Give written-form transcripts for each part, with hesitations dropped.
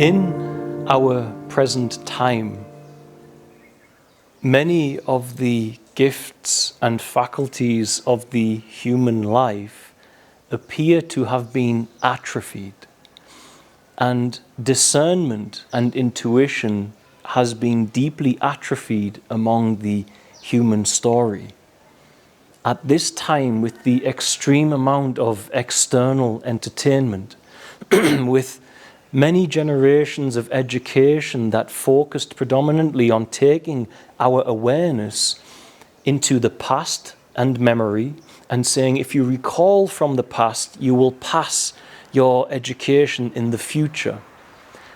In our present time, many of the gifts and faculties of the human life appear to have been atrophied, and discernment and intuition has been deeply atrophied among the human story. At this time, with the extreme amount of external entertainment, with many generations of education that focused predominantly on taking our awareness into the past and memory and saying, if you recall from the past, you will pass your education in the future.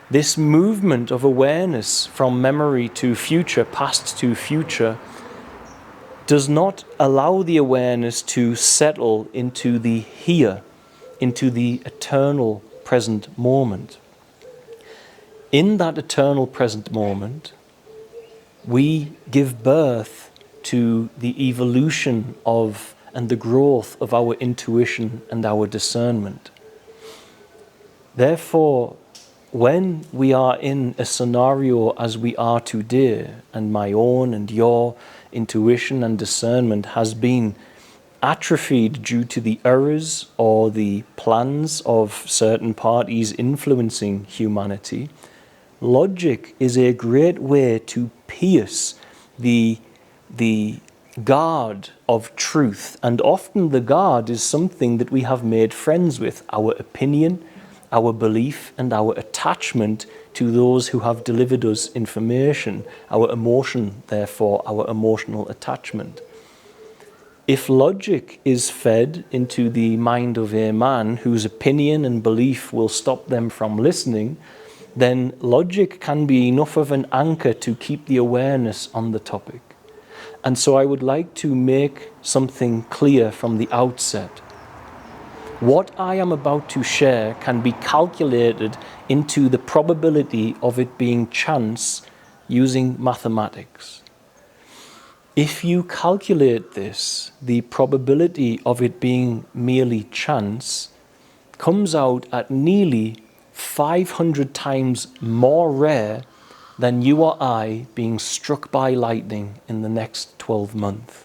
This movement of awareness from memory to future, past to future, does not allow the awareness to settle into the here, into the eternal present moment. In that eternal present moment, we give birth to the evolution of and the growth of our intuition and our discernment. Therefore, when we are in a scenario as we are today, and my own and your intuition and discernment has been atrophied due to the errors or the plans of certain parties influencing humanity, logic is a great way to pierce the guard of truth. And often the guard is something that we have made friends with, our opinion, our belief, and our attachment to those who have delivered us information, our emotion, therefore, our emotional attachment. If logic is fed into the mind of a man whose opinion and belief will stop them from listening, then logic can be enough of an anchor to keep the awareness on the topic. And so I would like to make something clear from the outset. What I am about to share can be calculated into the probability of it being chance using mathematics. If you calculate this, the probability of it being merely chance comes out at nearly 500 times more rare than you or I being struck by lightning in the next 12 months.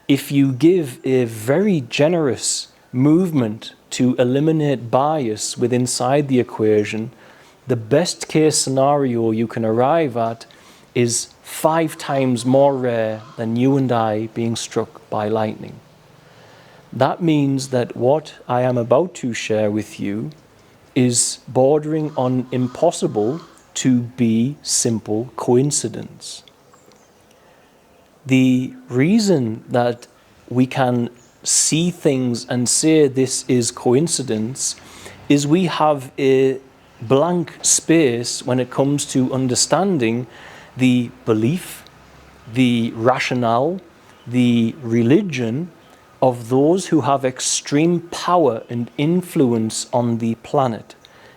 If you give a very generous movement to eliminate bias within inside the equation, the best case scenario you can arrive at is 5 times more rare than you and I being struck by lightning. That means that what I am about to share with you is bordering on impossible to be simple coincidence. The reason that we can see things and say this is coincidence is we have a blank space when it comes to understanding the belief, the rationale, the religion of those who have extreme power and influence on the planet.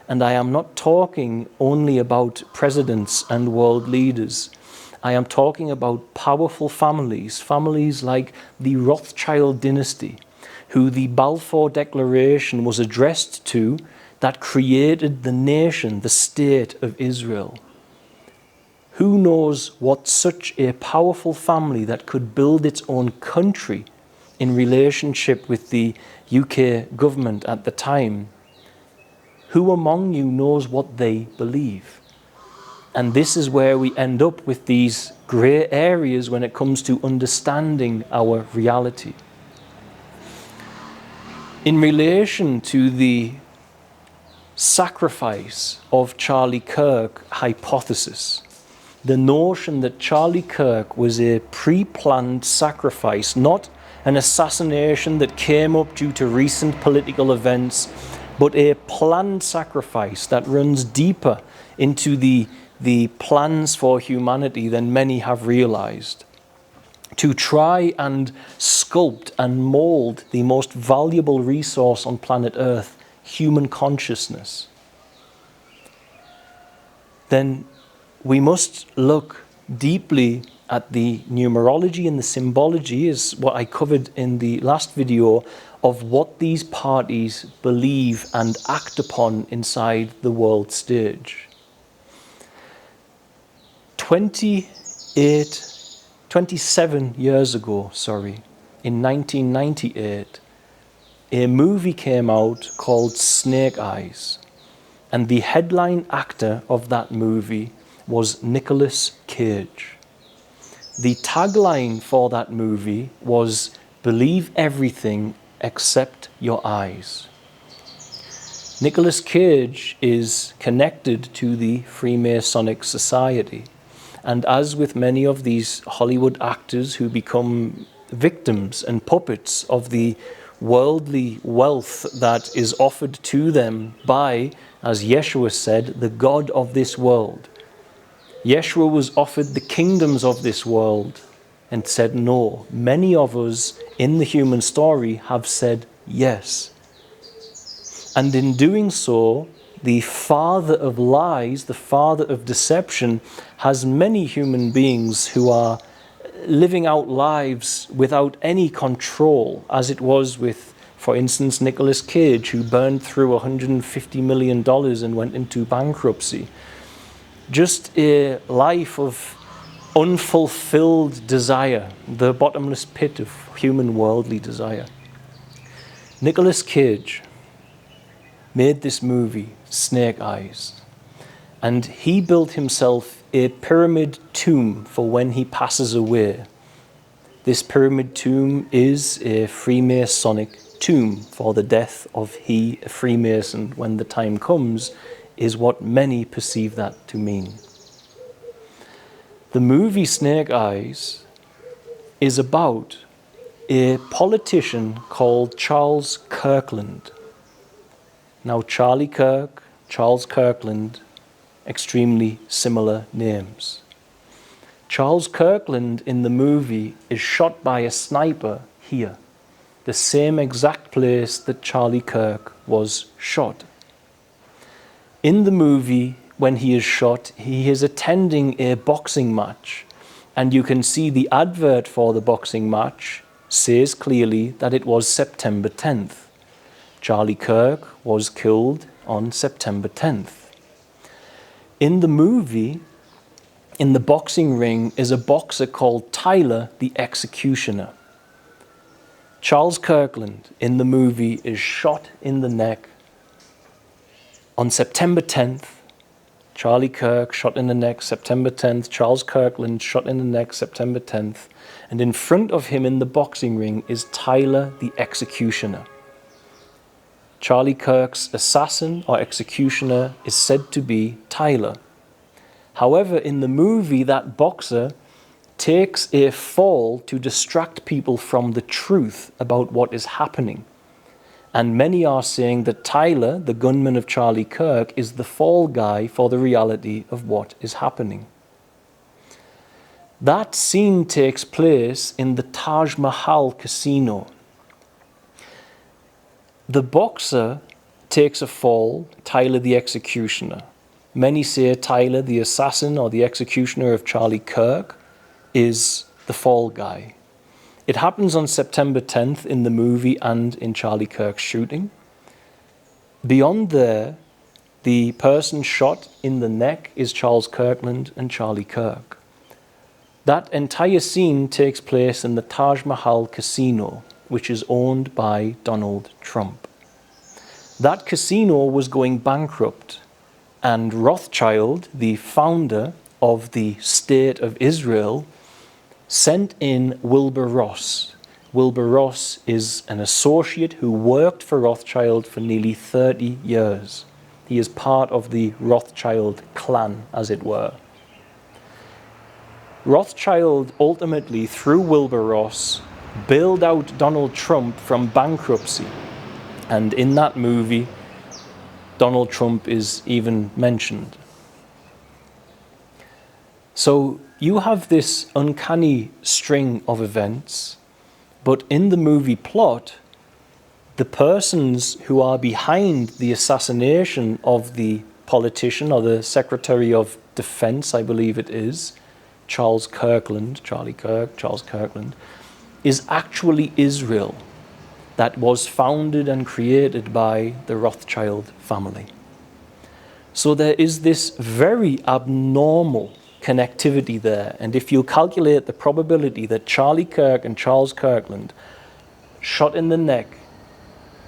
And I am not talking only about presidents and world leaders. I am talking about powerful families, families like the Rothschild dynasty, who the Balfour Declaration was addressed to, that created the nation, the state of Israel. Who knows what such a powerful family that could build its own country in relationship with the UK government at the time, who among you knows what they believe? And this is where we end up with these grey areas when it comes to understanding our reality. In relation to the sacrifice of Charlie Kirk hypothesis, the notion that Charlie Kirk was a pre-planned sacrifice, not an assassination that came up due to recent political events, but a planned sacrifice that runs deeper into the plans for humanity than many have realized, to try and sculpt and mold the most valuable resource on planet Earth, human consciousness, then we must look deeply at the numerology and the symbology, is what I covered in the last video, of what these parties believe and act upon inside the world stage. 27 years ago, in 1998, a movie came out called Snake Eyes, and the headline actor of that movie was Nicolas Cage. The tagline for that movie was, "Believe everything except your eyes." Nicolas Cage is connected to the Freemasonic Society, and as with many of these Hollywood actors who become victims and puppets of the worldly wealth that is offered to them by, as Yeshua said, the God of this world. Yeshua was offered the kingdoms of this world and said no. Many of us in the human story have said yes. And in doing so, the father of lies, the father of deception, has many human beings who are living out lives without any control, as it was with, for instance, Nicolas Cage, who burned through $150 million and went into bankruptcy. Just a life of unfulfilled desire, the bottomless pit of human worldly desire. Nicolas Cage made this movie, Snake Eyes, and he built himself a pyramid tomb for when he passes away. This pyramid tomb is a Freemasonic tomb for the death of he, a Freemason, when the time comes, is what many perceive that to mean. The movie Snake Eyes is about a politician called Charles Kirkland. Now, Charlie Kirk, Charles Kirkland, extremely similar names. Charles Kirkland in the movie is shot by a sniper here, the same exact place that Charlie Kirk was shot. In the movie, when he is shot, he is attending a boxing match, and you can see the advert for the boxing match says clearly that it was September 10th. Charlie Kirk was killed on September 10th. In the movie, in the boxing ring, is a boxer called Tyler the Executioner. Charles Kirkland in the movie is shot in the neck on September 10th. Charlie Kirk shot in the neck September 10th. Charles Kirkland shot in the neck September 10th. And in front of him in the boxing ring is Tyler the Executioner. Charlie Kirk's assassin or executioner is said to be Tyler. However, in the movie, that boxer takes a fall to distract people from the truth about what is happening. And many are saying that Tyler, the gunman of Charlie Kirk, is the fall guy for the reality of what is happening. That scene takes place in the Taj Mahal casino. The boxer takes a fall, Tyler the Executioner. Many say Tyler the assassin or the executioner of Charlie Kirk is the fall guy. It happens on September 10th in the movie and in Charlie Kirk's shooting. Beyond there, the person shot in the neck is Charles Kirkland and Charlie Kirk. That entire scene takes place in the Taj Mahal casino, which is owned by Donald Trump. That casino was going bankrupt, and Rothschild, the founder of the State of Israel, sent in Wilbur Ross. Wilbur Ross is an associate who worked for Rothschild for nearly 30 years. He is part of the Rothschild clan, as it were. Rothschild ultimately, through Wilbur Ross, bailed out Donald Trump from bankruptcy. And in that movie, Donald Trump is even mentioned. So you have this uncanny string of events, but in the movie plot, the persons who are behind the assassination of the politician or the Secretary of Defense, I believe it is, Charles Kirkland, Charlie Kirk, Charles Kirkland, is actually Israel that was founded and created by the Rothschild family. So there is this very abnormal connectivity there. And if you calculate the probability that Charlie Kirk and Charles Kirkland shot in the neck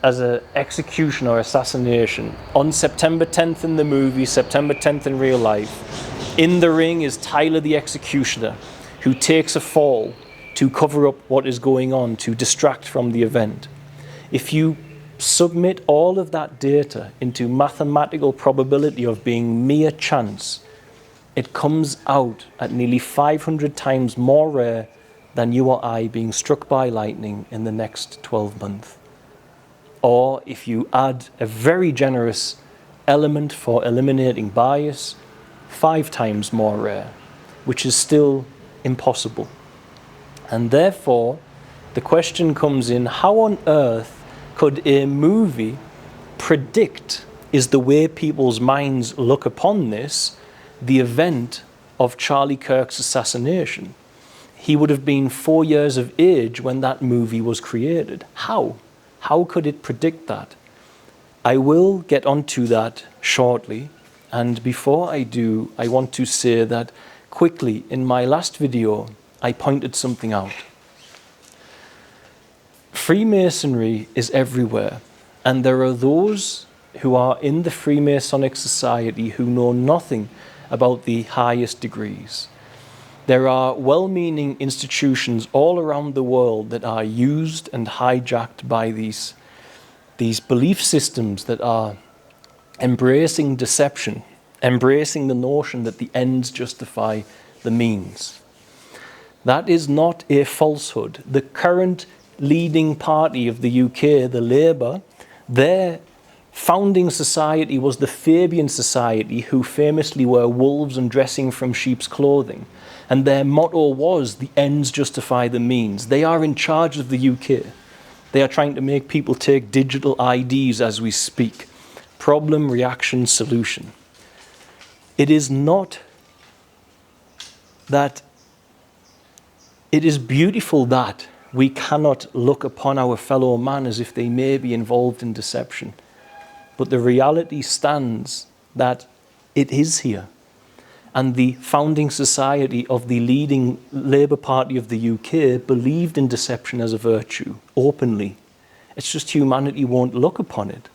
as an execution or assassination on September 10th in the movie, September 10th in real life, in the ring is Tyler the executioner, who takes a fall to cover up what is going on, to distract from the event. If you submit all of that data into mathematical probability of being mere chance, it comes out at nearly 500 times more rare than you or I being struck by lightning in the next 12 months. Or if you add a very generous element for eliminating bias, 5 times more rare, which is still impossible. And therefore, the question comes in, how on earth could a movie predict, is the way people's minds look upon this, the event of Charlie Kirk's assassination? He would have been 4 years of age when that movie was created. How? How could it predict that? I will get onto that shortly. And before I do, I want to say that quickly, in my last video, I pointed something out. Freemasonry is everywhere, and there are those who are in the Freemasonic society who know nothing about the highest degrees. There are well-meaning institutions all around the world that are used and hijacked by these belief systems that are embracing deception, embracing the notion that the ends justify the means. That is not a falsehood. The current leading party of the UK, the Labour, their founding society was the Fabian Society, who famously were wolves and dressing from sheep's clothing. And their motto was, the ends justify the means. They are in charge of the UK. They are trying to make people take digital IDs as we speak. Problem, reaction, solution. It is not that, it is beautiful that we cannot look upon our fellow man as if they may be involved in deception. But the reality stands that it is here. And the founding society of the leading Labour Party of the UK believed in deception as a virtue, openly. It's just humanity won't look upon it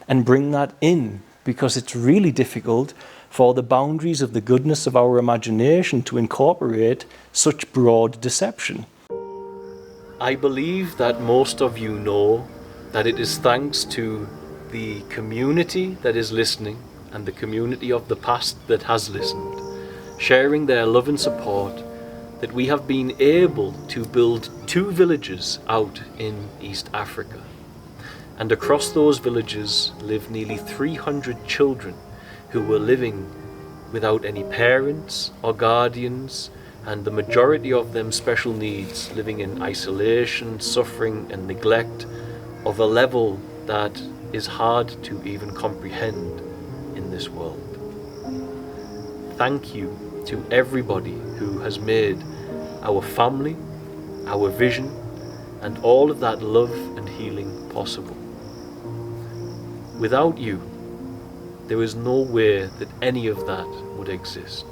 and bring that in, because it's really difficult for the boundaries of the goodness of our imagination to incorporate such broad deception. I believe that most of you know that it is thanks to the community that is listening and the community of the past that has listened, sharing their love and support, that we have been able to build 2 villages out in East Africa. And across those villages live nearly 300 children who were living without any parents or guardians, and the majority of them special needs, living in isolation, suffering and neglect of a level that is hard to even comprehend in this world. Thank you to everybody who has made our family, our vision, and all of that love and healing possible. Without you, there is no way that any of that would exist.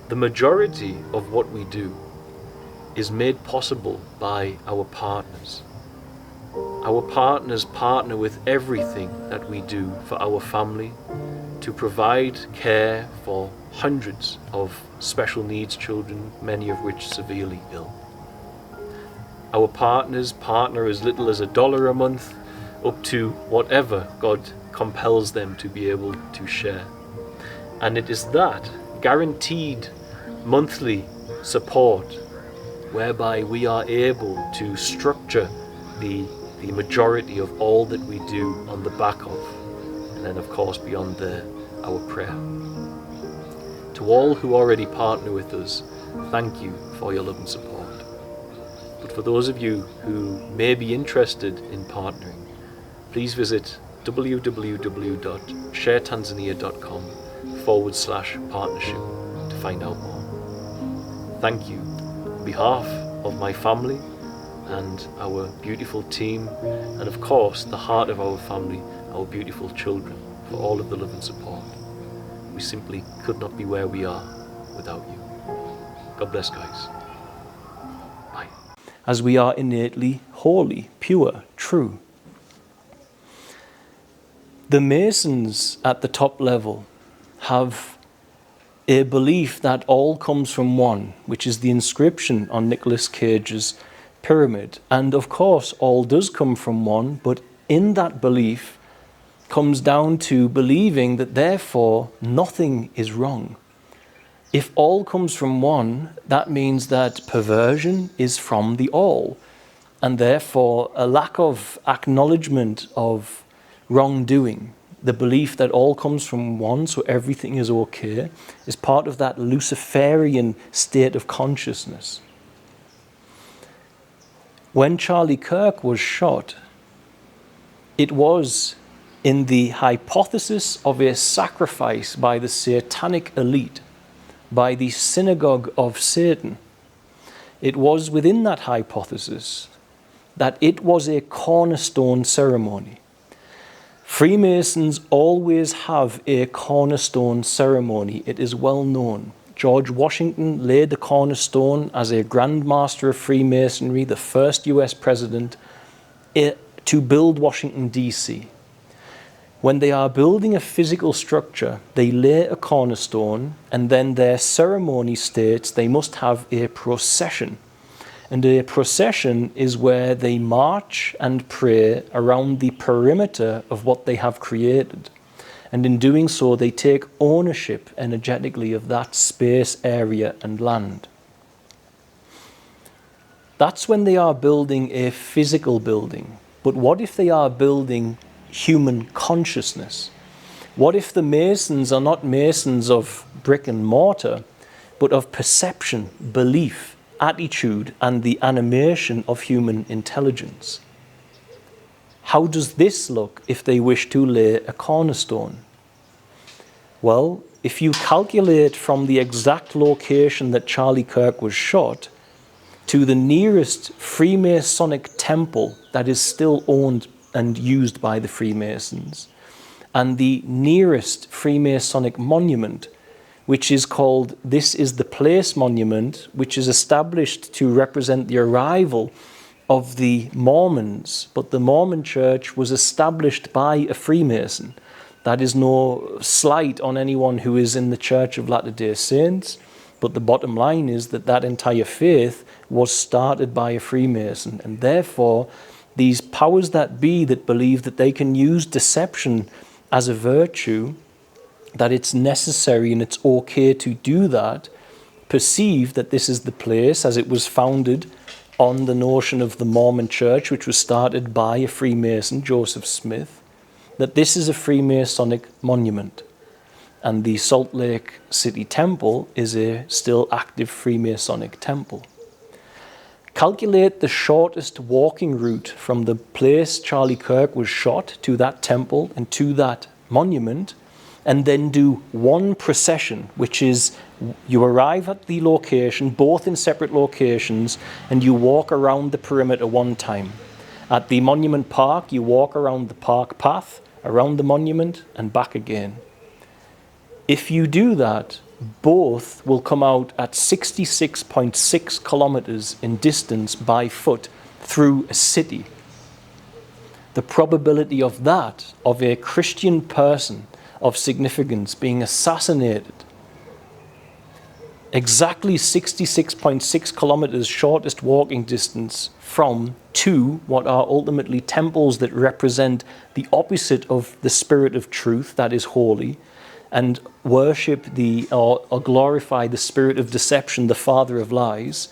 The majority of what we do is made possible by our partners. Our partners partner with everything that we do for our family to provide care for hundreds of special needs children, many of which severely ill. Our partners partner as little as $1 a month, up to whatever God compels them to be able to share. And it is that guaranteed monthly support whereby we are able to structure the majority of all that we do on the back of, and then of course beyond there, our prayer. To all who already partner with us, thank you for your love and support. But for those of you who may be interested in partnering, please visit www.sharetanzania.com/partnership. find out more. Thank you on behalf of my family and our beautiful team, and of course the heart of our family, our beautiful children, for all of the love and support. We simply could not be where we are without you. God bless, guys. Bye. As we are innately holy, pure, true. The Masons at the top level have a belief that all comes from one, which is the inscription on Nicolas Cage's pyramid. And of course, all does come from one, but in that belief comes down to believing that therefore nothing is wrong. If all comes from one, that means that perversion is from the all, and therefore a lack of acknowledgement of wrongdoing, the belief that all comes from one, so everything is okay, is part of that Luciferian state of consciousness. When Charlie Kirk was shot, it was in the hypothesis of a sacrifice by the satanic elite, by the synagogue of Satan. It was within that hypothesis that it was a cornerstone ceremony. Freemasons always have a cornerstone ceremony. It is well known. George Washington laid the cornerstone as a Grand Master of Freemasonry, the first US president, to build Washington, D.C. When they are building a physical structure, they lay a cornerstone, and then their ceremony states they must have a procession. And a procession is where they march and pray around the perimeter of what they have created. And in doing so, they take ownership energetically of that space, area, and land. That's when they are building a physical building. But what if they are building human consciousness? What if the Masons are not Masons of brick and mortar, but of perception, belief, attitude, and the animation of human intelligence? How does this look if they wish to lay a cornerstone? Well, if you calculate from the exact location that Charlie Kirk was shot to the nearest Freemasonic temple that is still owned and used by the Freemasons, and the nearest Freemasonic monument, which is called This is the Place Monument, which is established to represent the arrival of the Mormons, but the Mormon church was established by a Freemason. That is no slight on anyone who is in the Church of Latter-day Saints, but the bottom line is that that entire faith was started by a Freemason, and therefore these powers that be that believe that they can use deception as a virtue, that it's necessary and it's okay to do that, perceive that this is the place, as it was founded on the notion of the Mormon church, which was started by a Freemason, Joseph Smith, that this is a Freemasonic monument. And the Salt Lake City Temple is a still active Freemasonic temple. Calculate the shortest walking route from the place Charlie Kirk was shot to that temple and to that monument, and then do one procession, which is you arrive at the location, both in separate locations, and you walk around the perimeter one time. At the monument park, you walk around the park path, around the monument, and back again. If you do that, both will come out at 66.6 kilometers in distance by foot through a city. The probability of that, of a Christian person of significance being assassinated, exactly 66.6 kilometers shortest walking distance from two what are ultimately temples that represent the opposite of the spirit of truth, that is holy, and worship or glorify the spirit of deception, the father of lies.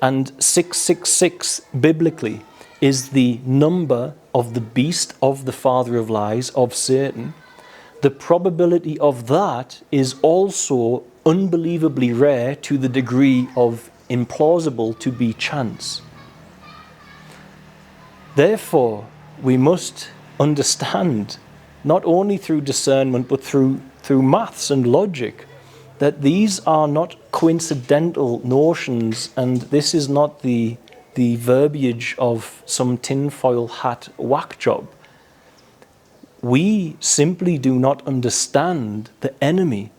And 666 biblically is the number of the beast of the father of lies, of Satan. The probability of that is also unbelievably rare, to the degree of implausible to be chance. Therefore, we must understand, not only through discernment, but through maths and logic, that these are not coincidental notions, and this is not the verbiage of some tinfoil hat whack job. We simply do not understand the enemy.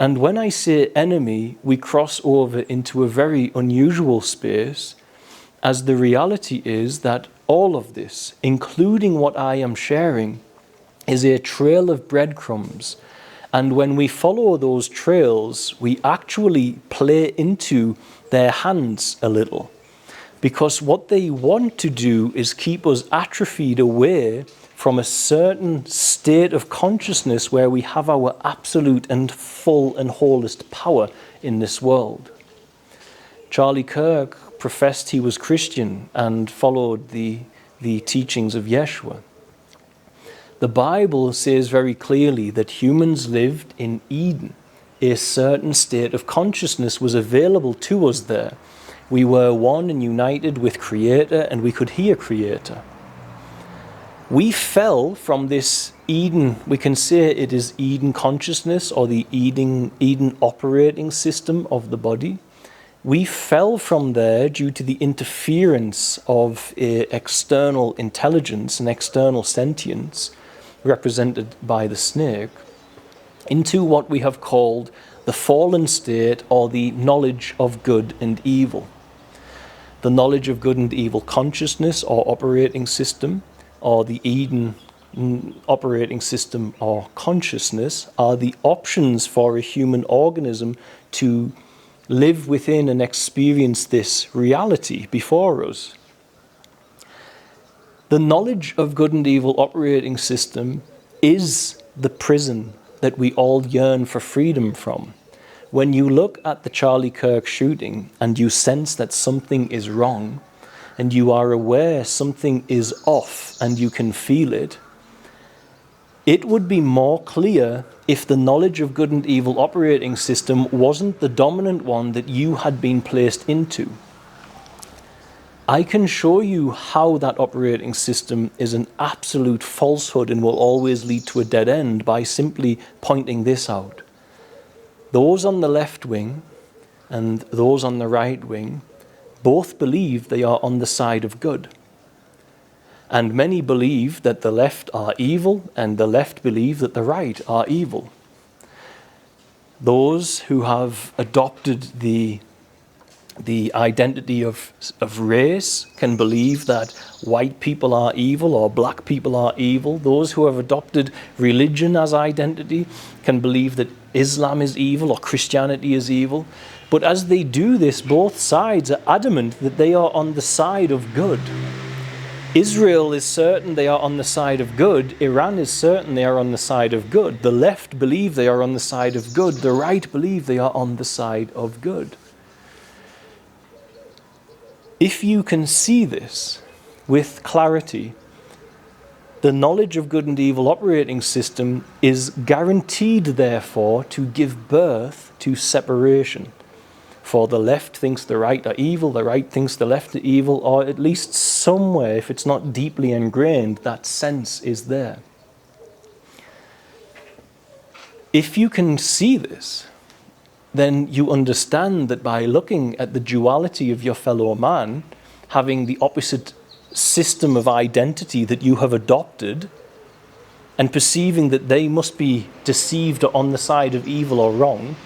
And when I say enemy, we cross over into a very unusual space, as the reality is that all of this, including what I am sharing, is a trail of breadcrumbs. And when we follow those trails, we actually play into their hands a little. Because what they want to do is keep us atrophied away from a certain state of consciousness where we have our absolute and full and wholest power in this world. Charlie Kirk professed he was Christian and followed the teachings of Yeshua. The Bible says very clearly that humans lived in Eden. A certain state of consciousness was available to us there. We were one and united with Creator, and we could hear Creator. We fell from this Eden, we can say it is Eden consciousness, or the Eden operating system of the body. We fell from there due to the interference of an external intelligence, an external sentience, represented by the snake, into what we have called the fallen state, or the knowledge of good and evil. The knowledge of good and evil consciousness or operating system, or the Eden operating system or consciousness, are the options for a human organism to live within and experience this reality before us. The knowledge of good and evil operating system is the prison that we all yearn for freedom from. When you look at the Charlie Kirk shooting and you sense that something is wrong, and you are aware something is off and you can feel it, it would be more clear if the knowledge of good and evil operating system wasn't the dominant one that you had been placed into. I can show you how that operating system is an absolute falsehood and will always lead to a dead end by simply pointing this out. Those on the left wing and those on the right wing both believe they are on the side of good. And many believe that the left are evil, and the left believe that the right are evil. Those who have adopted the identity of race can believe that white people are evil or black people are evil. Those who have adopted religion as identity can believe that Islam is evil or Christianity is evil. But as they do this, both sides are adamant that they are on the side of good. Israel is certain they are on the side of good. Iran is certain they are on the side of good. The left believe they are on the side of good. The right believe they are on the side of good. If you can see this with clarity, the knowledge of good and evil operating system is guaranteed, therefore, to give birth to separation. For the left thinks the right are evil, the right thinks the left are evil, or at least somewhere, if it's not deeply ingrained, that sense is there. If you can see this, then you understand that by looking at the duality of your fellow man, having the opposite system of identity that you have adopted, and perceiving that they must be deceived or on the side of evil or wrong,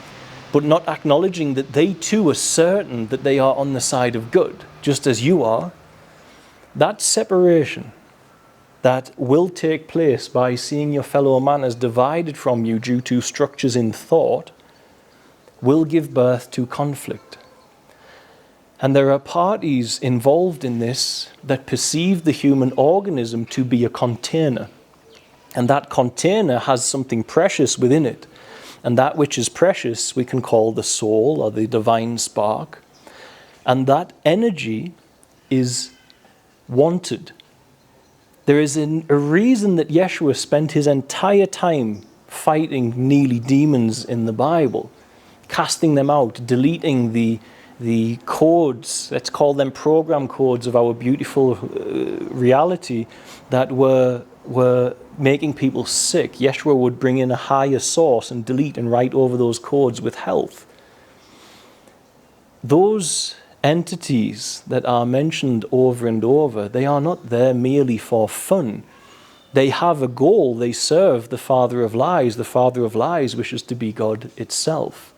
but not acknowledging that they too are certain that they are on the side of good, just as you are, that separation that will take place by seeing your fellow man as divided from you due to structures in thought will give birth to conflict. And there are parties involved in this that perceive the human organism to be a container. And that container has something precious within it. And that which is precious we can call the soul or the divine spark. And that energy is wanted. There is a reason that Yeshua spent his entire time fighting nearly demons in the Bible, casting them out, deleting the codes, let's call them program codes of our beautiful reality that were were making people sick, Yeshua would bring in a higher source and delete and write over those codes with health. Those entities that are mentioned over and over, they are not there merely for fun. They have a goal. They serve the father of lies. The father of lies wishes to be God itself.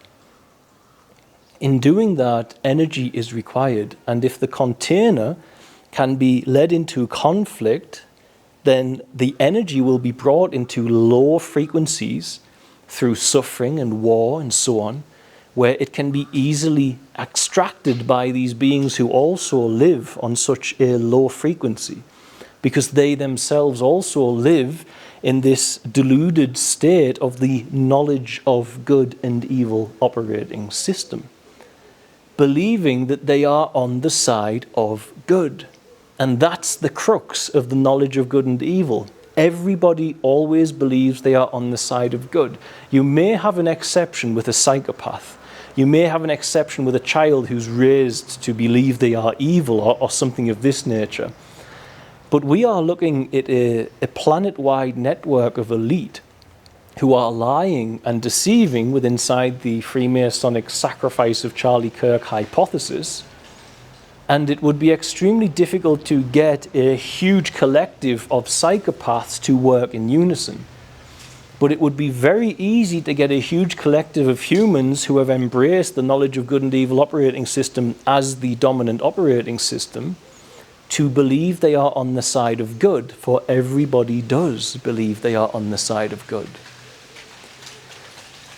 In doing that, energy is required. And if the container can be led into conflict, then the energy will be brought into low frequencies through suffering and war and so on, where it can be easily extracted by these beings who also live on such a low frequency, because they themselves also live in this deluded state of the knowledge of good and evil operating system, believing that they are on the side of good. And that's the crux of the knowledge of good and evil. Everybody always believes they are on the side of good. You may have an exception with a psychopath. You may have an exception with a child who's raised to believe they are evil or something of this nature. But we are looking at a planet-wide network of elite who are lying and deceiving within inside the Freemasonic sacrifice of Charlie Kirk hypothesis. And it would be extremely difficult to get a huge collective of psychopaths to work in unison. But it would be very easy to get a huge collective of humans who have embraced the knowledge of good and evil operating system as the dominant operating system to believe they are on the side of good, for everybody does believe they are on the side of good.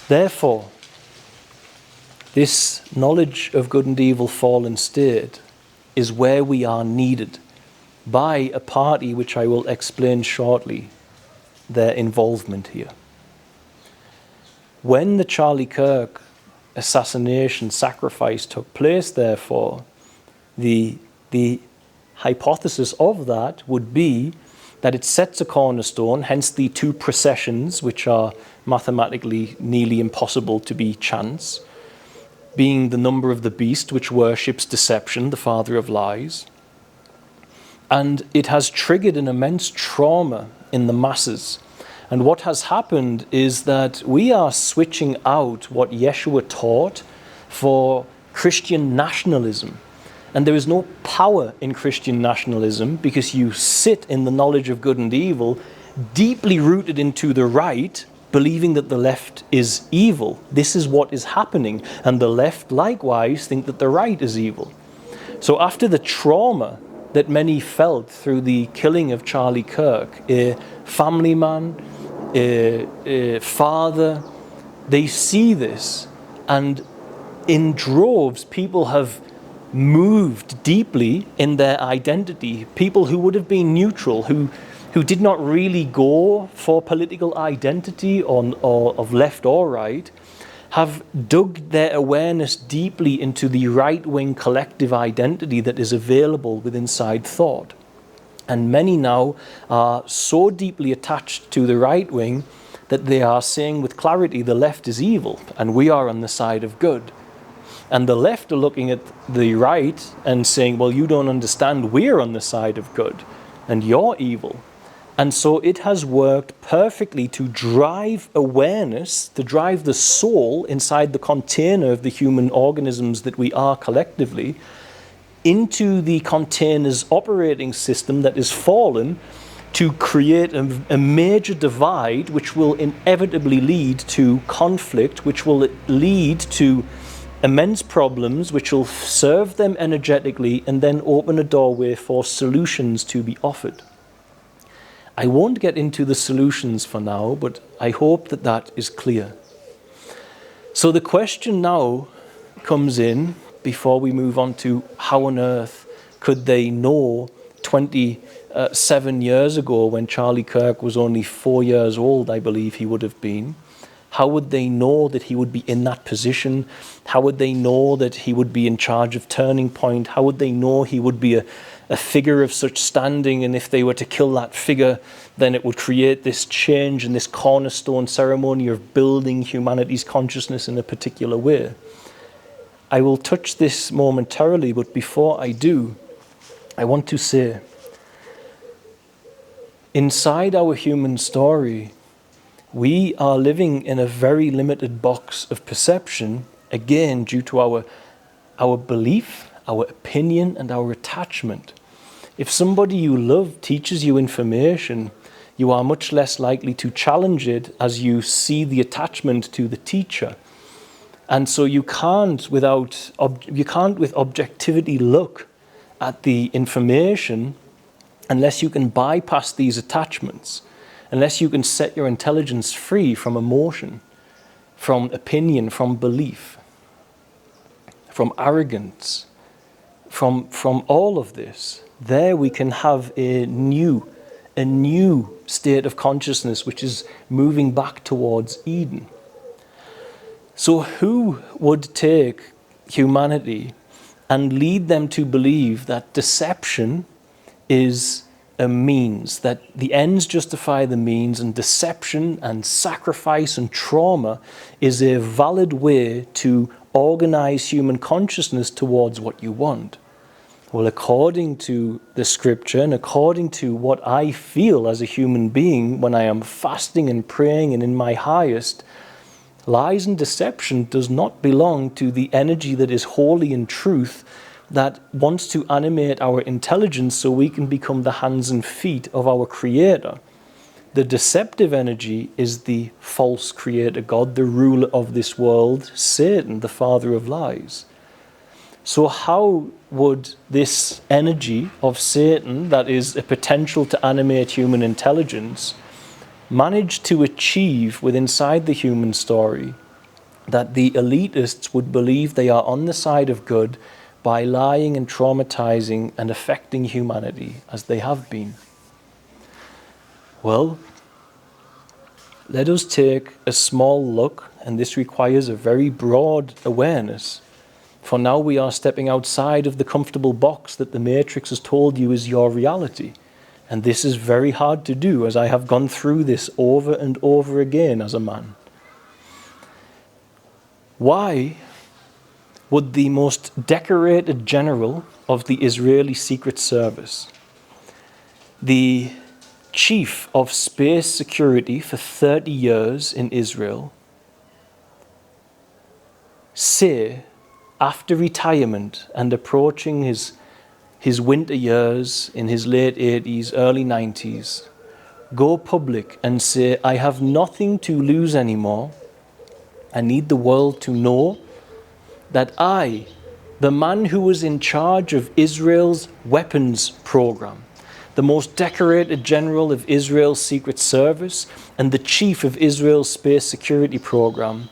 Therefore, this knowledge of good and evil fallen state is where we are needed by a party which I will explain shortly their involvement here. When the Charlie Kirk assassination sacrifice took place, therefore, the hypothesis of that would be that it sets a cornerstone, hence the two processions, which are mathematically nearly impossible to be chance, being the number of the beast, which worships deception, the father of lies. And it has triggered an immense trauma in the masses. And what has happened is that we are switching out what Yeshua taught for Christian nationalism. And there is no power in Christian nationalism because you sit in the knowledge of good and evil, deeply rooted into the right, believing that the left is evil. This is what is happening. And the left likewise think that the right is evil. So after the trauma that many felt through the killing of Charlie Kirk, a family man, a father, they see this. And in droves, people have moved deeply in their identity. People who would have been neutral, who did not really go for political identity or of left or right, have dug their awareness deeply into the right-wing collective identity that is available with inside thought. And many now are so deeply attached to the right wing that they are saying with clarity, the left is evil and we are on the side of good. And the left are looking at the right and saying, well, you don't understand, we're on the side of good and you're evil. And so it has worked perfectly to drive awareness, to drive the soul inside the container of the human organisms that we are collectively into the container's operating system that is fallen, to create a major divide which will inevitably lead to conflict, which will lead to immense problems, which will serve them energetically and then open a doorway for solutions to be offered. I won't get into the solutions for now, but I hope that that is clear. So the question now comes in, before we move on to how on earth could they know 27 years ago, when Charlie Kirk was only 4 years old, I believe he would have been. How would they know that he would be in that position? How would they know that he would be in charge of Turning Point? How would they know he would be a figure of such standing, and if they were to kill that figure, then it would create this change and this cornerstone ceremony of building humanity's consciousness in a particular way? I will touch this momentarily, but before I do, I want to say inside our human story, we are living in a very limited box of perception, again, due to our belief, our opinion, and our attachment. If somebody you love teaches you information, you are much less likely to challenge it as you see the attachment to the teacher. And so you can't with objectivity look at the information unless you can bypass these attachments, unless you can set your intelligence free from emotion, from opinion, from belief, from arrogance, from all of this. There we can have a new state of consciousness which is moving back towards Eden. So who would take humanity and lead them to believe that deception is a means, that the ends justify the means, and deception and sacrifice and trauma is a valid way to organize human consciousness towards what you want? Well, according to the scripture and according to what I feel as a human being when I am fasting and praying and in my highest, lies and deception does not belong to the energy that is holy in truth, that wants to animate our intelligence so we can become the hands and feet of our Creator. The deceptive energy is the false creator God, the ruler of this world, Satan, the father of lies. So how would this energy of Satan, that is a potential to animate human intelligence, manage to achieve within inside the human story that the elitists would believe they are on the side of good by lying and traumatizing and affecting humanity as they have been? Well, let us take a small look, and this requires a very broad awareness. For now we are stepping outside of the comfortable box that the Matrix has told you is your reality. And this is very hard to do, as I have gone through this over and over again as a man. Why would the most decorated general of the Israeli Secret Service, the chief of space security for 30 years in Israel, say, after retirement and approaching his winter years in his late 80s, early 90s, go public and say, I have nothing to lose anymore. I need the world to know that I, the man who was in charge of Israel's weapons program, the most decorated general of Israel's Secret Service, and the chief of Israel's space security program,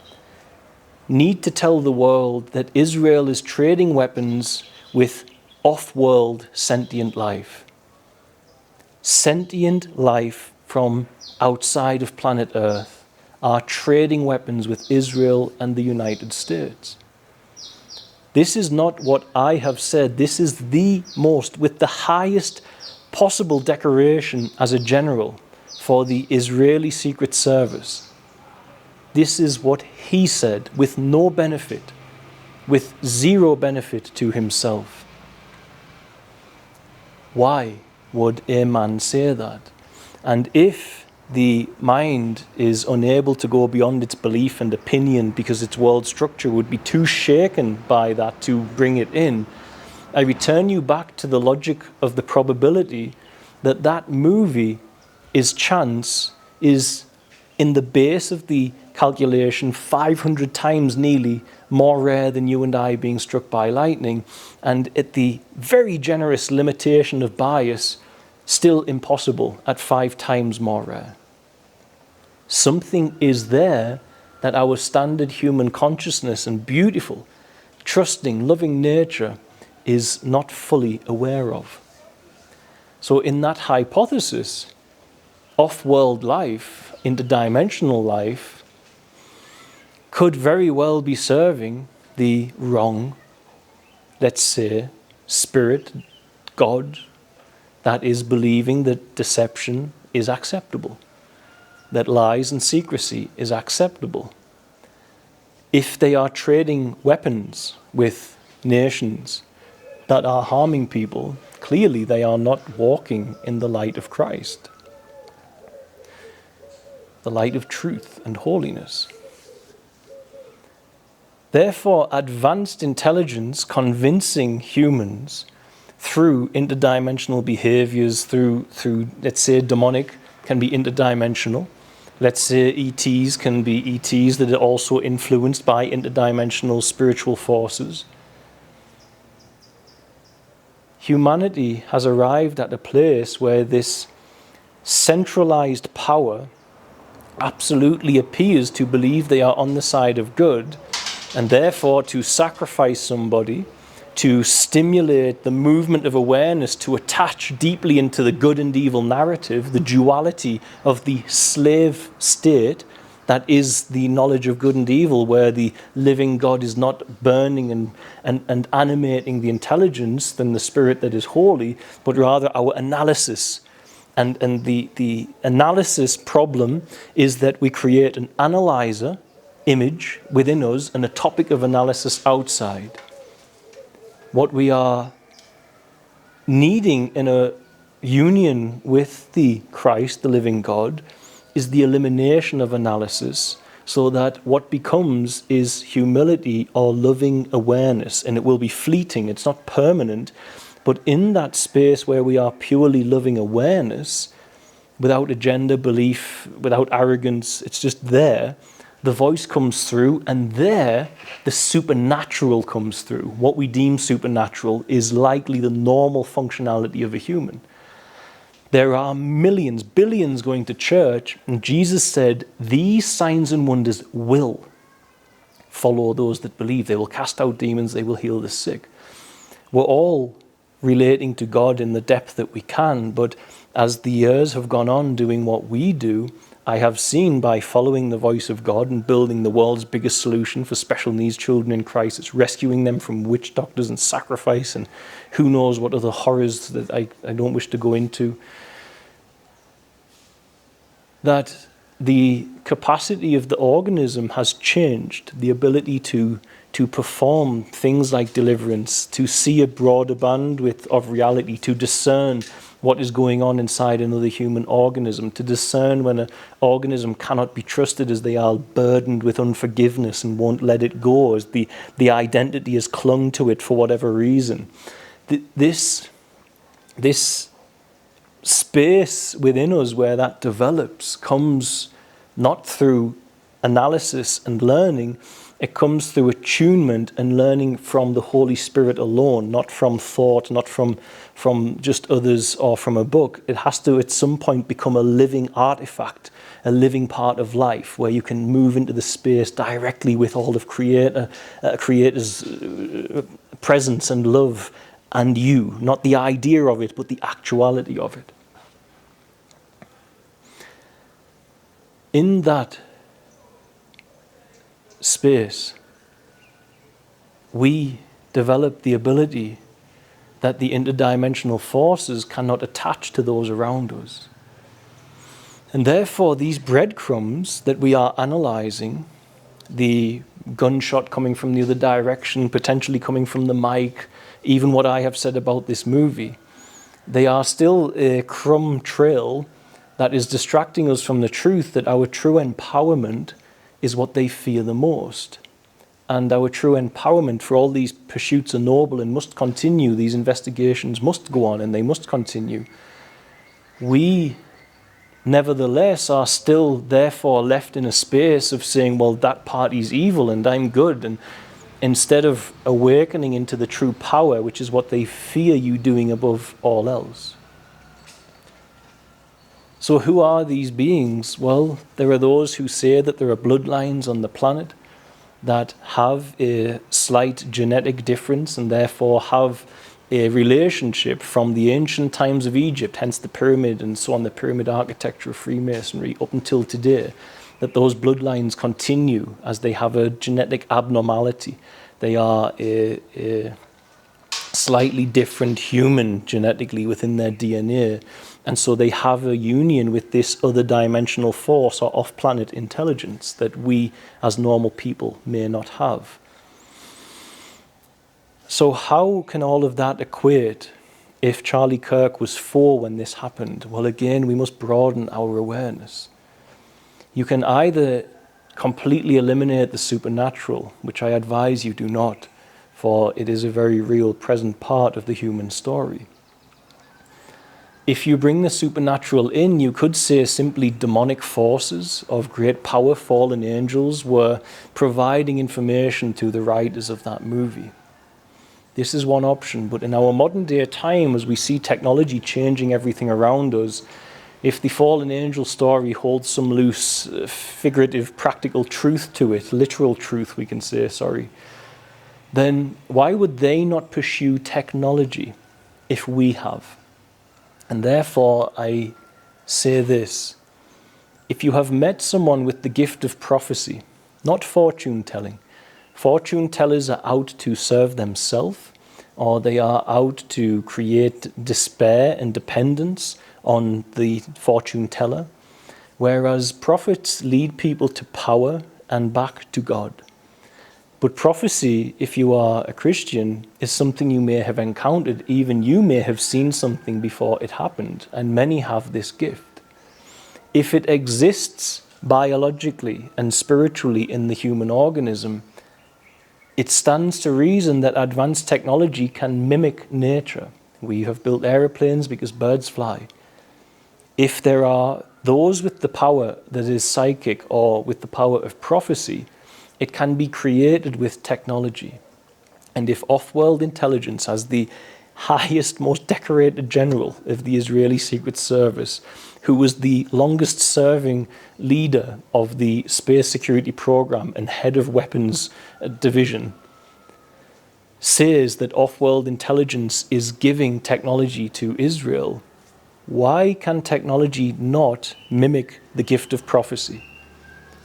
need to tell the world that Israel is trading weapons with off-world sentient life. Sentient life from outside of planet Earth are trading weapons with Israel and the United States. This is not what I have said. This is the most, with the highest possible decoration as a general for the Israeli Secret Service. This is what he said, with no benefit, with zero benefit to himself. Why would a man say that? And if the mind is unable to go beyond its belief and opinion because its world structure would be too shaken by that to bring it in, I return you back to the logic of the probability that that movie is chance, is in the base of the calculation 500 times nearly more rare than you and I being struck by lightning, and at the very generous limitation of bias, still impossible at 5 times more rare. Something is there that our standard human consciousness and beautiful, trusting, loving nature is not fully aware of. So in that hypothesis, off-world life, interdimensional life, could very well be serving the wrong, let's say, spirit, God, that is believing that deception is acceptable, that lies and secrecy is acceptable. If they are trading weapons with nations that are harming people, clearly they are not walking in the light of Christ. the light of truth and holiness. Therefore, advanced intelligence convincing humans through interdimensional behaviors, through let's say demonic can be interdimensional. Let's say ETs can be ETs that are also influenced by interdimensional spiritual forces. Humanity has arrived at a place where this centralized power absolutely appears to believe they are on the side of good, and therefore to sacrifice somebody, to stimulate the movement of awareness, to attach deeply into the good and evil narrative, the duality of the slave state that is the knowledge of good and evil, where the living God is not burning and animating the intelligence than the spirit that is holy, but rather our analysis. And the analysis problem is that we create an analyzer image within us and a topic of analysis outside. What we are needing in a union with the Christ, the living God, is the elimination of analysis, so that what becomes is humility or loving awareness, and it will be fleeting, it's not permanent, but in that space where we are purely loving awareness, without agenda, belief, without arrogance, it's just there, the voice comes through, and there the supernatural comes through. What we deem supernatural is likely the normal functionality of a human. There are millions, billions going to church, and Jesus said, these signs and wonders will follow those that believe. They will cast out demons, they will heal the sick. We're all relating to God in the depth that we can, but as the years have gone on doing what we do, I have seen by following the voice of God and building the world's biggest solution for special needs children in crisis, rescuing them from witch doctors and sacrifice and who knows what other horrors that I don't wish to go into, that the capacity of the organism has changed, the ability to perform things like deliverance, to see a broader bandwidth of reality, to discern what is going on inside another human organism, to discern when an organism cannot be trusted as they are burdened with unforgiveness and won't let it go, as the identity has clung to it for whatever reason. This space within us where that develops comes not through analysis and learning, it comes through attunement and learning from the Holy Spirit alone, not from thought, not from just others or from a book. It has to at some point become a living artifact, a living part of life, where you can move into the space directly with all of Creator's presence and love and you, not the idea of it, but the actuality of it. In that space, we develop the ability that the interdimensional forces cannot attach to those around us. And therefore, these breadcrumbs that we are analyzing, the gunshot coming from the other direction, potentially coming from the mic, even what I have said about this movie, they are still a crumb trail that is distracting us from the truth that our true empowerment is what they fear the most. And our true empowerment for all these pursuits are noble and must continue. These investigations must go on and they must continue. We, nevertheless, are still therefore left in a space of saying, well, that party's evil and I'm good. And instead of awakening into the true power, which is what they fear you doing above all else. So who are these beings? Well, there are those who say that there are bloodlines on the planet that have a slight genetic difference and therefore have a relationship from the ancient times of Egypt, hence the pyramid and so on, the pyramid architecture of Freemasonry up until today, that those bloodlines continue as they have a genetic abnormality. They are a slightly different human genetically within their DNA. And so they have a union with this other dimensional force or off-planet intelligence that we as normal people may not have. So how can all of that equate if Charlie Kirk was 4 when this happened? Well, again, we must broaden our awareness. You can either completely eliminate the supernatural, which I advise you do not, for it is a very real present part of the human story. If you bring the supernatural in, you could say simply demonic forces of great power, fallen angels, were providing information to the writers of that movie. This is one option, but in our modern day time, as we see technology changing everything around us, if the fallen angel story holds some loose, figurative, practical truth to it, literal truth we can say, then why would they not pursue technology if we have? And therefore I say this: if you have met someone with the gift of prophecy, not fortune telling, fortune tellers are out to serve themselves, or they are out to create despair and dependence on the fortune teller, whereas prophets lead people to power and back to God. But prophecy, if you are a Christian, is something you may have encountered. Even you may have seen something before it happened, and many have this gift. If it exists biologically and spiritually in the human organism, it stands to reason that advanced technology can mimic nature. We have built aeroplanes because birds fly. If there are those with the power that is psychic or with the power of prophecy, it can be created with technology. And if off-world intelligence, as the highest, most decorated general of the Israeli Secret Service, who was the longest-serving leader of the space security program and head of weapons division, says that off-world intelligence is giving technology to Israel, why can technology not mimic the gift of prophecy?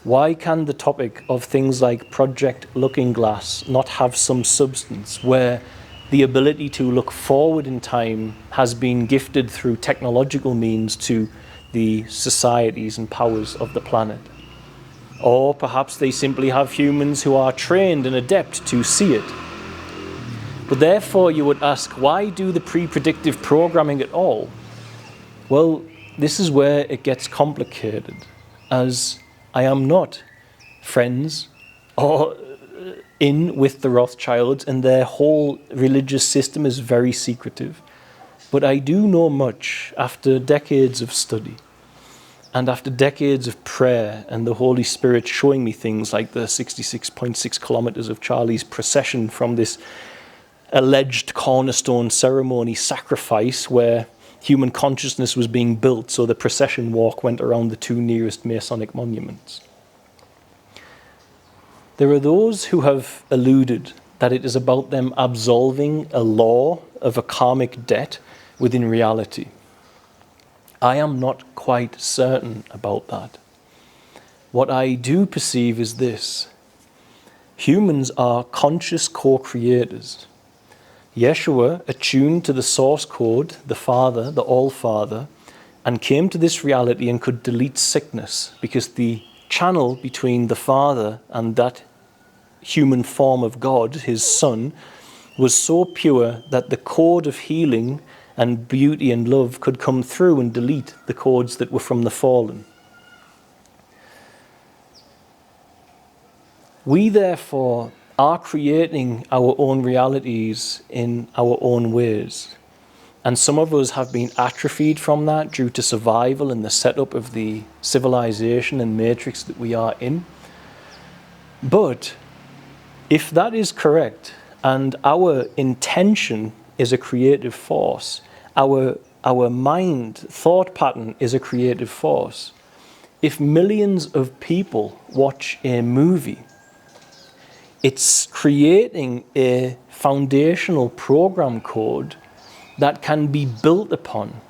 Why can the topic of things like Project Looking Glass not have some substance where the ability to look forward in time has been gifted through technological means to the societies and powers of the planet? Or perhaps they simply have humans who are trained and adept to see it. But therefore you would ask, why do the pre-predictive programming at all? Well, this is where it gets complicated, as I am not friends or in with the Rothschilds, and their whole religious system is very secretive. But I do know much after decades of study and after decades of prayer and the Holy Spirit showing me things like the 66.6 kilometers of Charlie's procession from this alleged cornerstone ceremony sacrifice where human consciousness was being built, so the procession walk went around the two nearest Masonic monuments. There are those who have alluded that it is about them absolving a law of a karmic debt within reality. I am not quite certain about that. What I do perceive is this: humans are conscious co-creators. Yeshua attuned to the source code, the Father, the All-Father, and came to this reality and could delete sickness because the channel between the Father and that human form of God, his Son, was so pure that the code of healing and beauty and love could come through and delete the codes that were from the fallen. We therefore are creating our own realities in our own ways. And some of us have been atrophied from that due to survival and the setup of the civilization and matrix that we are in. But if that is correct, and our intention is a creative force, our mind, thought pattern is a creative force, if millions of people watch a movie, it's creating a foundational program code that can be built upon,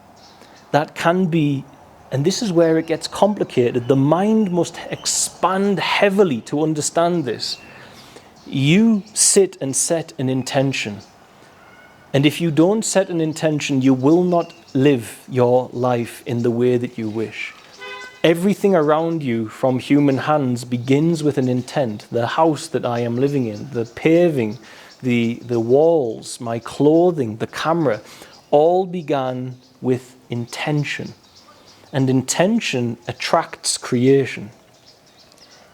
that can be, and this is where it gets complicated. The mind must expand heavily to understand this. You sit and set an intention. And if you don't set an intention, you will not live your life in the way that you wish. Everything around you from human hands begins with an intent. The house that I am living in, the paving, the walls, my clothing, the camera, all began with intention. And intention attracts creation.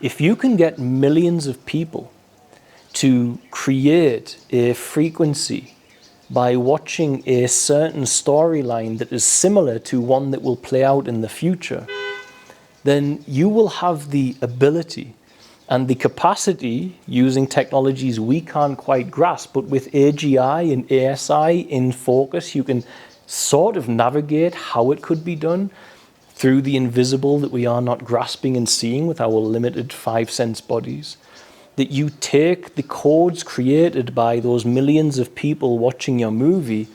If you can get millions of people to create a frequency by watching a certain storyline that is similar to one that will play out in the future, then you will have the ability and the capacity, using technologies we can't quite grasp, but with AGI and ASI in focus, you can sort of navigate how it could be done through the invisible that we are not grasping and seeing with our limited five sense bodies. That you take the codes created by those millions of people watching your movie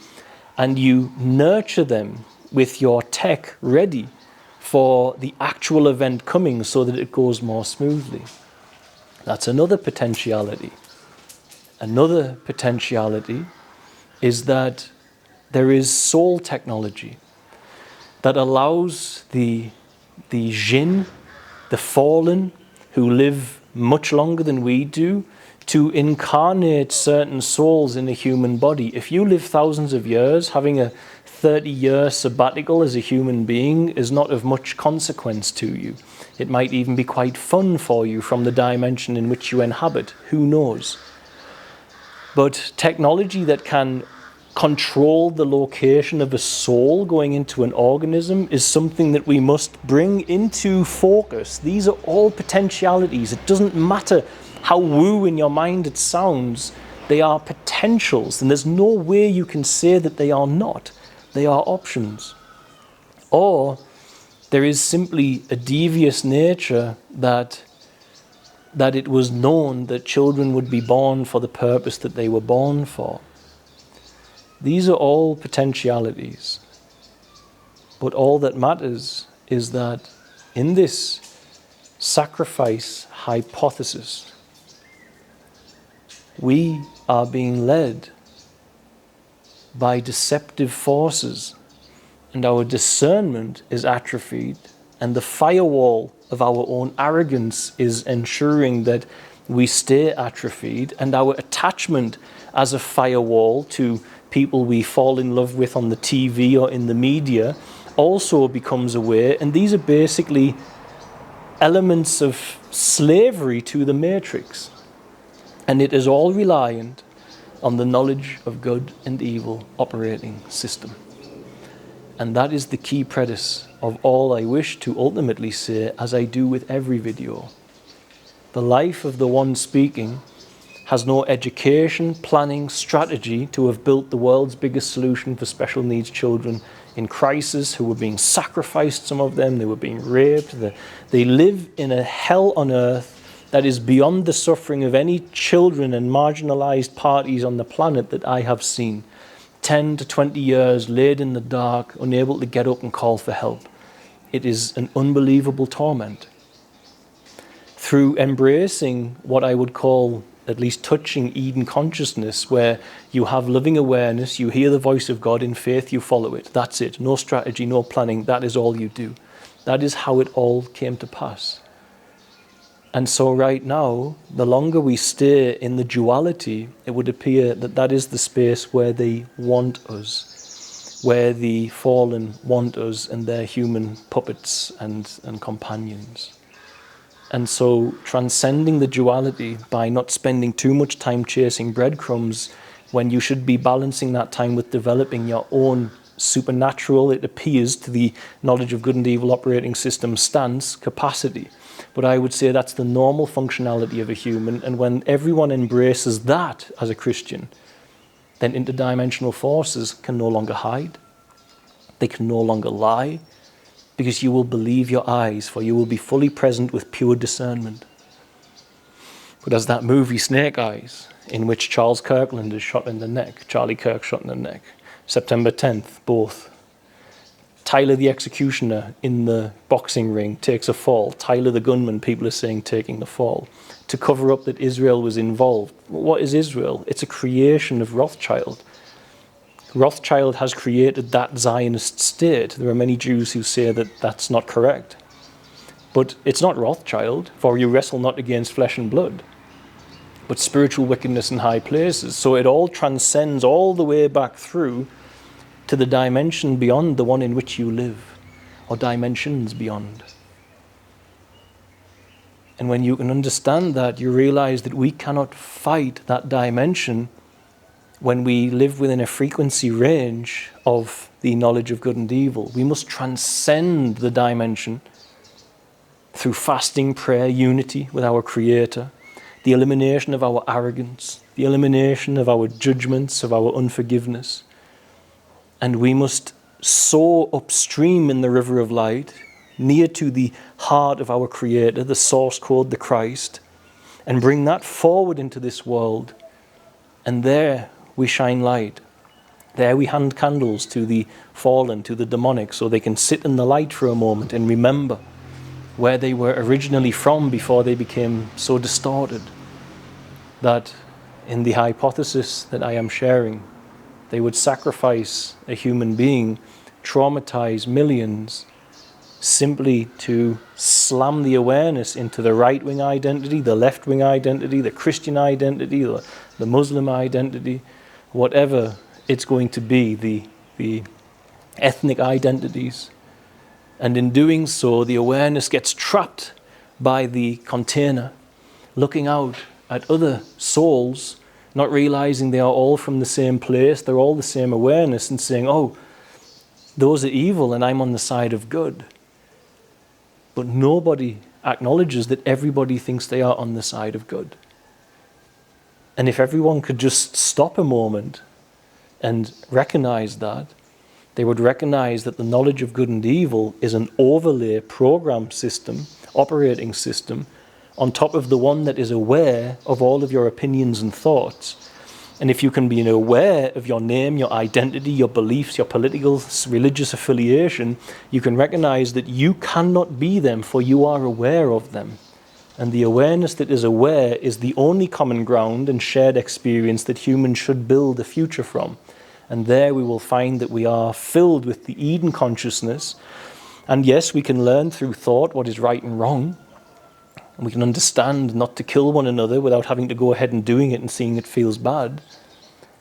and you nurture them with your tech ready for the actual event coming so that it goes more smoothly. That's another potentiality. Another potentiality is that there is soul technology that allows the jinn, the fallen, who live much longer than we do, to incarnate certain souls in a human body. If you live thousands of years, having a 30-year sabbatical as a human being is not of much consequence to you. It might even be quite fun for you from the dimension in which you inhabit. Who knows? But technology that can control the location of a soul going into an organism is something that we must bring into focus. These are all potentialities. It doesn't matter how woo in your mind it sounds. They are potentials, and there's no way you can say that they are not. They are options. Or there is simply a devious nature that it was known that children would be born for the purpose that they were born for. These are all potentialities. But all that matters is that in this sacrifice hypothesis, we are being led by deceptive forces, and our discernment is atrophied, and the firewall of our own arrogance is ensuring that we stay atrophied, and our attachment as a firewall to people we fall in love with on the TV or in the media also becomes aware, and these are basically elements of slavery to the matrix. And it is all reliant on the knowledge of good and evil operating system. And that is the key premise of all I wish to ultimately say, as I do with every video. The life of the one speaking has no education, planning, strategy to have built the world's biggest solution for special needs children in crisis who were being sacrificed, some of them, they were being raped. They live in a hell on earth that is beyond the suffering of any children and marginalized parties on the planet that I have seen. 10 to 20 years laid in the dark, unable to get up and call for help. It is an unbelievable torment. Through embracing what I would call, at least touching Eden consciousness, where you have living awareness, you hear the voice of God, in faith you follow it. That's it. No strategy, no planning. That is all you do. That is how it all came to pass. And so right now, the longer we stay in the duality, it would appear that that is the space where they want us, where the fallen want us and their human puppets and companions. And so transcending the duality by not spending too much time chasing breadcrumbs when you should be balancing that time with developing your own supernatural, it appears, to the knowledge of good and evil operating system stance capacity. But I would say that's the normal functionality of a human, and when everyone embraces that as a Christian, then interdimensional forces can no longer hide. They can no longer lie, because you will believe your eyes, for you will be fully present with pure discernment. But as that movie Snake Eyes, in which Charles Kirkland is shot in the neck, Charlie Kirk shot in the neck, September 10th, both. Tyler the executioner in the boxing ring takes a fall. Tyler the gunman, people are saying, taking the fall. To cover up that Israel was involved. What is Israel? It's a creation of Rothschild. Rothschild has created that Zionist state. There are many Jews who say that that's not correct. But it's not Rothschild, for you wrestle not against flesh and blood, but spiritual wickedness in high places. So it all transcends all the way back through to the dimension beyond the one in which you live, or dimensions beyond. And when you can understand that, you realize that we cannot fight that dimension when we live within a frequency range of the knowledge of good and evil. We must transcend the dimension through fasting, prayer, unity with our Creator, the elimination of our arrogance, the elimination of our judgments, of our unforgiveness. And we must soar upstream in the river of light, near to the heart of our Creator, the source code, the Christ, and bring that forward into this world. And there we shine light. There we hand candles to the fallen, to the demonic, so they can sit in the light for a moment and remember where they were originally from before they became so distorted that in the hypothesis that I am sharing, they would sacrifice a human being, traumatize millions, simply to slam the awareness into the right-wing identity, the left-wing identity, the Christian identity, the Muslim identity, whatever it's going to be, the ethnic identities. And in doing so, the awareness gets trapped by the container, looking out at other souls, not realizing they are all from the same place, they're all the same awareness, and saying, oh, those are evil and I'm on the side of good. But nobody acknowledges that everybody thinks they are on the side of good. And if everyone could just stop a moment and recognize that, they would recognize that the knowledge of good and evil is an overlay program system, operating system, on top of the one that is aware of all of your opinions and thoughts. And if you can be aware of your name, your identity, your beliefs, your political, religious affiliation, you can recognize that you cannot be them, for you are aware of them. And the awareness that is aware is the only common ground and shared experience that humans should build a future from. And there we will find that we are filled with the Eden consciousness. And yes, we can learn through thought what is right and wrong. And we can understand not to kill one another without having to go ahead and doing it and seeing it feels bad.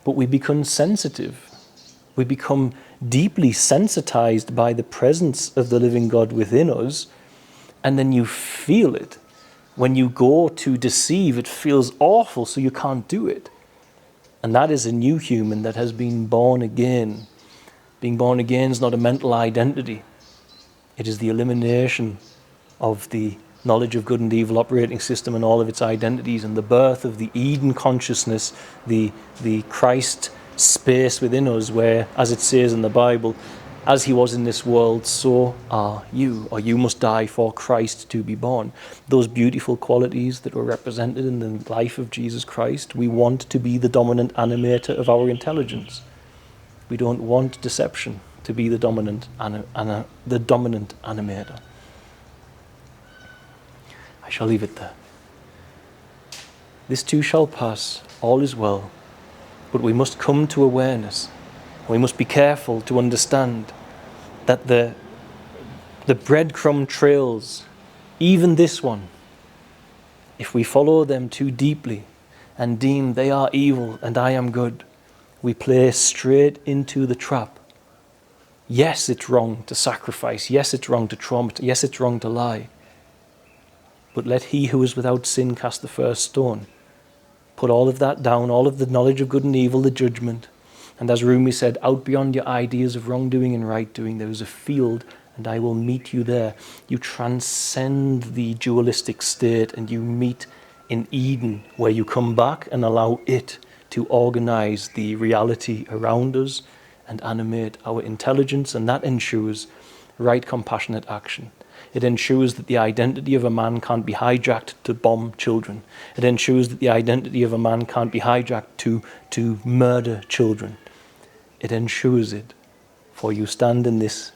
But we become sensitive. We become deeply sensitized by the presence of the living God within us. And then you feel it. When you go to deceive, it feels awful, so you can't do it. And that is a new human that has been born again. Being born again is not a mental identity. It is the elimination of the knowledge of good and evil operating system and all of its identities, and the birth of the Eden consciousness, the Christ space within us, where, as it says in the Bible, as he was in this world, so are you, or you must die for Christ to be born. Those beautiful qualities that were represented in the life of Jesus Christ, we want to be the dominant animator of our intelligence. We don't want deception to be the dominant animator. I shall leave it there. This too shall pass, all is well, but we must come to awareness. We must be careful to understand that the breadcrumb trails, even this one, if we follow them too deeply and deem they are evil and I am good, we play straight into the trap. Yes, it's wrong to sacrifice. Yes, it's wrong to traumatize. Yes, it's wrong to lie. But let he who is without sin cast the first stone. Put all of that down, all of the knowledge of good and evil, the judgment. And as Rumi said, out beyond your ideas of wrongdoing and right doing, there is a field, and I will meet you there. You transcend the dualistic state, and you meet in Eden, where you come back and allow it to organize the reality around us and animate our intelligence, and that ensures right compassionate action. It ensures that the identity of a man can't be hijacked to bomb children. It ensures that the identity of a man can't be hijacked to murder children. It ensures it, for you stand in this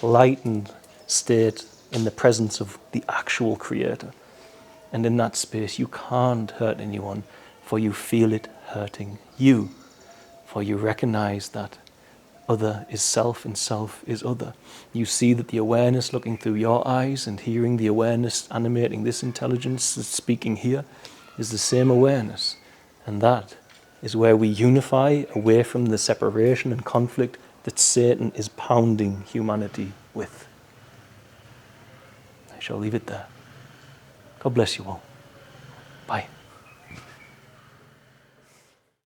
lightened state in the presence of the actual Creator. And in that space you can't hurt anyone, for you feel it hurting you. For you recognize that other is self and self is other. You see that the awareness looking through your eyes and hearing the awareness animating this intelligence that's speaking here is the same awareness. And that is where we unify away from the separation and conflict that Satan is pounding humanity with. I shall leave it there. God bless you all. Bye.